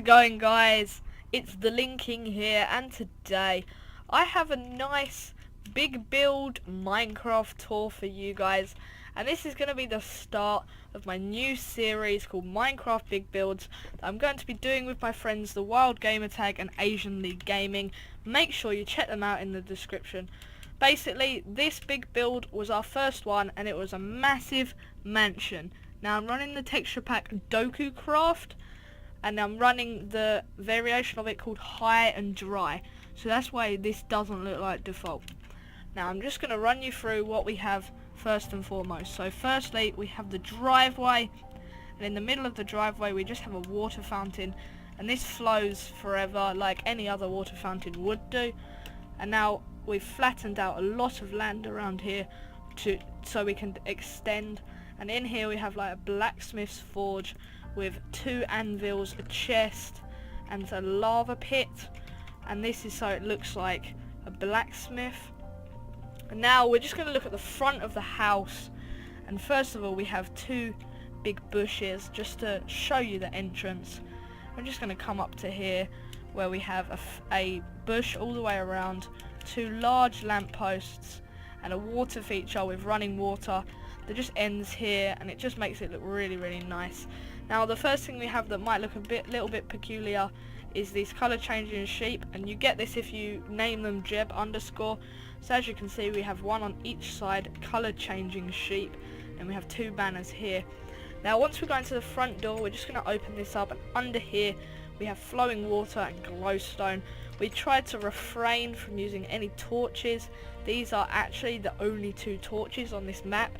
it going, guys? It's the Linking here, and today I have a nice big build Minecraft tour for you guys, and this is going to be the start of my new series called Minecraft Big Builds that I'm going to be doing with my friends TheWildGamerTag and AsianlyGaming. Make sure you check them out in the description. Basically, this big build was our first one, and it was a massive mansion. Now I'm running the texture pack Doku Craft, and I'm running the variation of it called High and Dry, so that's why this doesn't look like default. Now I'm just going to run you through what we have first and foremost. So firstly, we have the driveway, and in the middle of the driveway we just have a water fountain, and this flows forever like any other water fountain would do. And now we've flattened out a lot of land around here so we can extend, and in here we have like a blacksmith's forge with 2 anvils, a chest and a lava pit, and this is so it looks like a blacksmith. And now we're just going to look at the front of the house, and first of all we have 2 big bushes just to show you the entrance. I'm just going to come up to here where we have a bush all the way around, 2 large lampposts and a water feature with running water that just ends here, and it just makes it look really nice. Now the first thing we have that might look little bit peculiar is these colour changing sheep, and you get this if you name them Jeb underscore. So as you can see, we have 1 on each side, colour changing sheep, and we have 2 banners here. Now once we go into the front door, we're just going to open this up, and under here we have flowing water and glowstone. We tried to refrain from using any torches. These are actually the only 2 torches on this map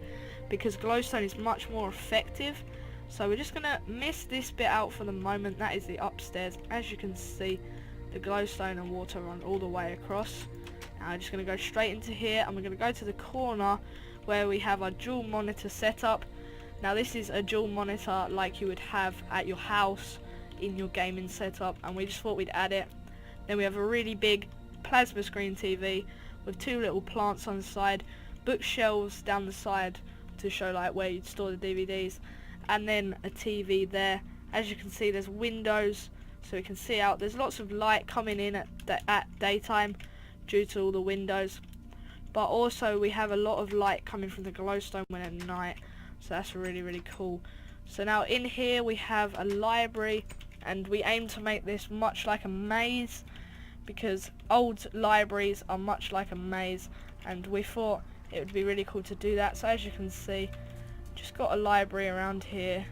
because glowstone is much more effective. So we're just going to miss this bit out for the moment. That is the upstairs. As you can see, the glowstone and water run all the way across. Now I'm just going to go straight into here, and we're going to go to the corner where we have our dual monitor setup. Now this is a dual monitor like you would have at your house in your gaming setup, and we just thought we'd add it. Then we have a really big plasma screen TV with 2 little plants on the side, bookshelves down the side to show like where you'd store the DVDs, and then a TV there. As you can see, there's windows so we can see out. There's lots of light coming in at daytime due to all the windows, but also we have a lot of light coming from the glowstone when at night, so that's really cool. So now in here we have a library, and we aim to make this much like a maze because old libraries are much like a maze, and we thought it would be really cool to do that. So as you can see, just got a library around here,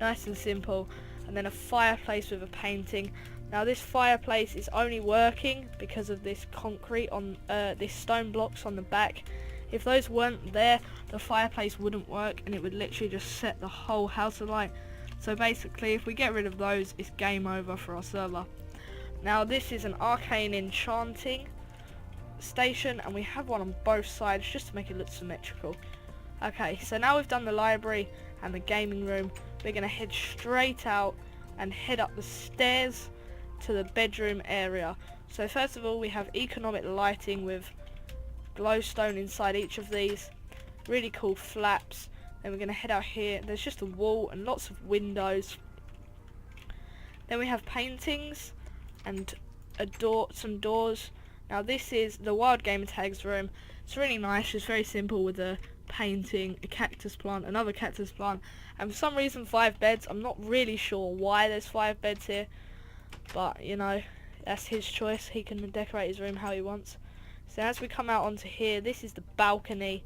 nice and simple, and then a fireplace with a painting. Now this fireplace is only working because of this concrete on this stone blocks on the back. If those weren't there, the fireplace wouldn't work, and it would literally just set the whole house alight. So basically, if we get rid of those, it's game over for our server. Now this is an arcane enchanting station, and we have one on both sides just to make it look symmetrical. Okay, so now we've done the library and the gaming room, we're going to head straight out and head up the stairs to the bedroom area. So first of all, we have economic lighting with glowstone inside each of these, really cool flaps. Then we're going to head out here, there's just a wall and lots of windows. Then we have paintings and some doors. Now this is the TheWildGamerTag's room. It's really nice, it's very simple with a painting, a cactus plant, another cactus plant, and for some reason 5 beds. I'm not really sure why there's 5 beds here, but you know, that's his choice. He can decorate his room how he wants. So as we come out onto here, this is the balcony,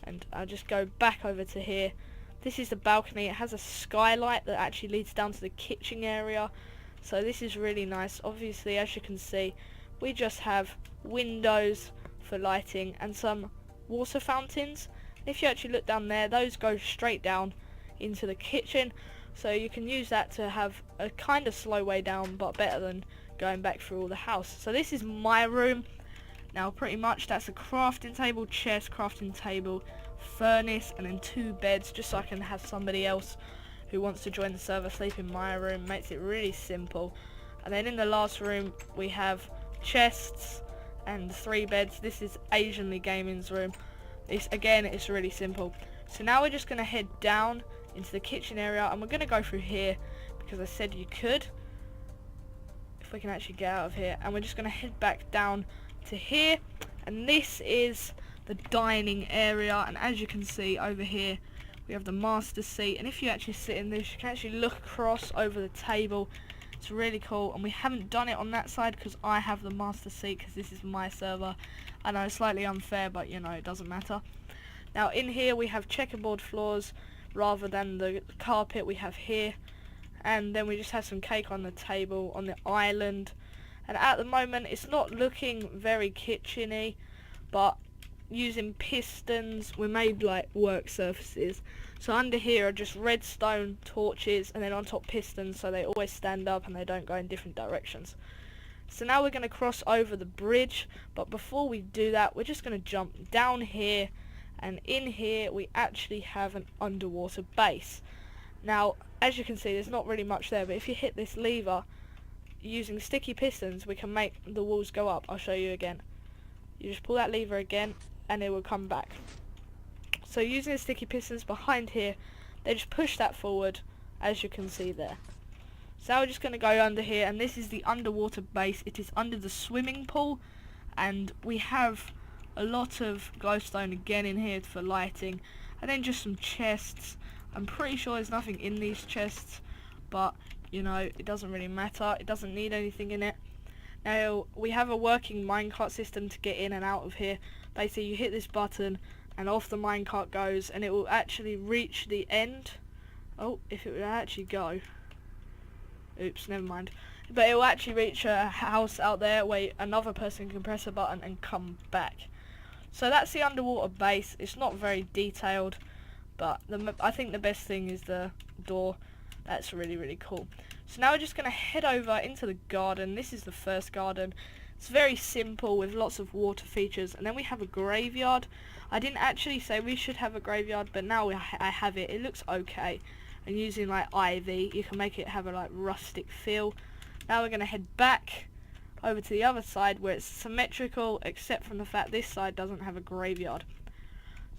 and I'll just go back over to here. This is the balcony. It has a skylight that actually leads down to the kitchen area, so this is really nice. Obviously, as you can see, we just have windows for lighting and some water fountains. If you actually look down there, those go straight down into the kitchen, so you can use that to have a kind of slow way down, but better than going back through all the house. So this is my room. Now pretty much that's a crafting table, chest, crafting table, furnace, and then 2 beds, just so I can have somebody else who wants to join the server sleep in my room. Makes it really simple. And then in the last room we have chests and 3 beds. This is AsianlyGaming's room. This again, it's really simple. So now we're just going to head down into the kitchen area, and we're going to go through here because I said you could. If we can actually get out of here, and we're just going to head back down to here, and this is the dining area, and as you can see over here we have the master seat, and if you actually sit in this you can actually look across over the table. It's really cool, and we haven't done it on that side because I have the master seat because this is my server. I know it's slightly unfair, but you know, it doesn't matter. Now in here we have checkerboard floors rather than the carpet we have here, and then we just have some cake on the table on the island, and at the moment it's not looking very kitcheny, but using pistons we made like work surfaces. So under here are just redstone torches, and then on top pistons, so they always stand up and they don't go in different directions. So now we're going to cross over the bridge, but before we do that we're just going to jump down here, and in here we actually have an underwater base. Now as you can see there's not really much there, but if you hit this lever using sticky pistons we can make the walls go up. I'll show you again. You just pull that lever again and it will come back. So using the sticky pistons behind here, they just push that forward, as you can see there. So now we're just going to go under here, and this is the underwater base. It is under the swimming pool, and we have a lot of glowstone again in here for lighting, and then just some chests. I'm pretty sure there's nothing in these chests, but you know, it doesn't really matter. It doesn't need anything in it. Now we have a working minecart system to get in and out of here. Basically you hit this button and off the minecart goes, and it will actually reach the end. Oh, if it would actually go. Oops, never mind. But it will actually reach a house out there where another person can press a button and come back. So that's the underwater base. It's not very detailed, but I think the best thing is the door. That's really, really cool. So now we're just going to head over into the garden. This is the first garden. It's very simple with lots of water features, and then we have a graveyard. I didn't actually say we should have a graveyard, but now I have it. It looks okay, and using like ivy you can make it have a like rustic feel. Now we're going to head back over to the other side where it's symmetrical, except from the fact this side doesn't have a graveyard.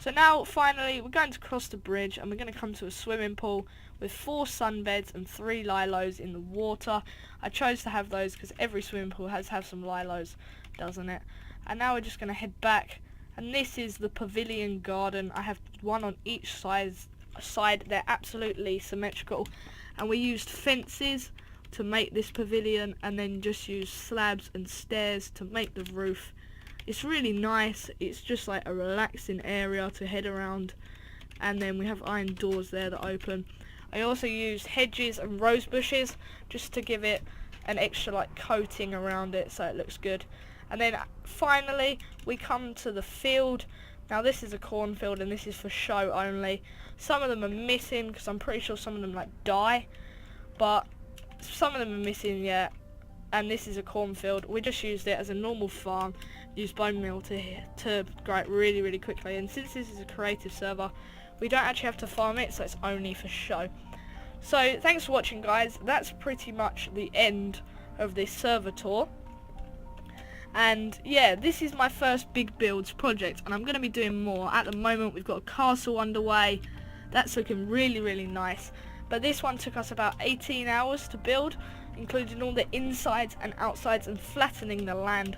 So now finally we're going to cross the bridge, and we're going to come to a swimming pool with 4 sunbeds and 3 lilos in the water. I chose to have those because every swimming pool has to have some lilos, doesn't it? And now we're just going to head back, and this is the pavilion garden. I have one on each side. They're absolutely symmetrical, and we used fences to make this pavilion, and then just used slabs and stairs to make the roof. It's really nice. It's just like a relaxing area to head around, and then we have iron doors there that open. I also used hedges and rose bushes just to give it an extra like coating around it so it looks good. And then finally we come to the field. Now this is a cornfield, and this is for show only. Some of them are missing because I'm pretty sure some of them like die, but some of them are missing, yeah. And this is a cornfield. We just used it as a normal farm. Used bone meal to grow it really, really quickly. And since this is a creative server, we don't actually have to farm it, so it's only for show. So thanks for watching, guys. That's pretty much the end of this server tour. And yeah, this is my first big builds project, and I'm going to be doing more. At the moment we've got a castle underway. That's looking really, really nice. But this one took us about 18 hours to build, including all the insides and outsides and flattening the land.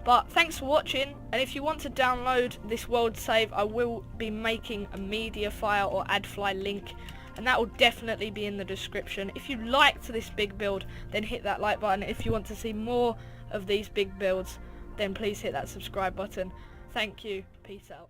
But thanks for watching, and if you want to download this world save, I will be making a media file or adfly link, and that will definitely be in the description. If you liked this big build, then hit that like button. If you want to see more of these big builds, then please hit that subscribe button. Thank you. Peace out.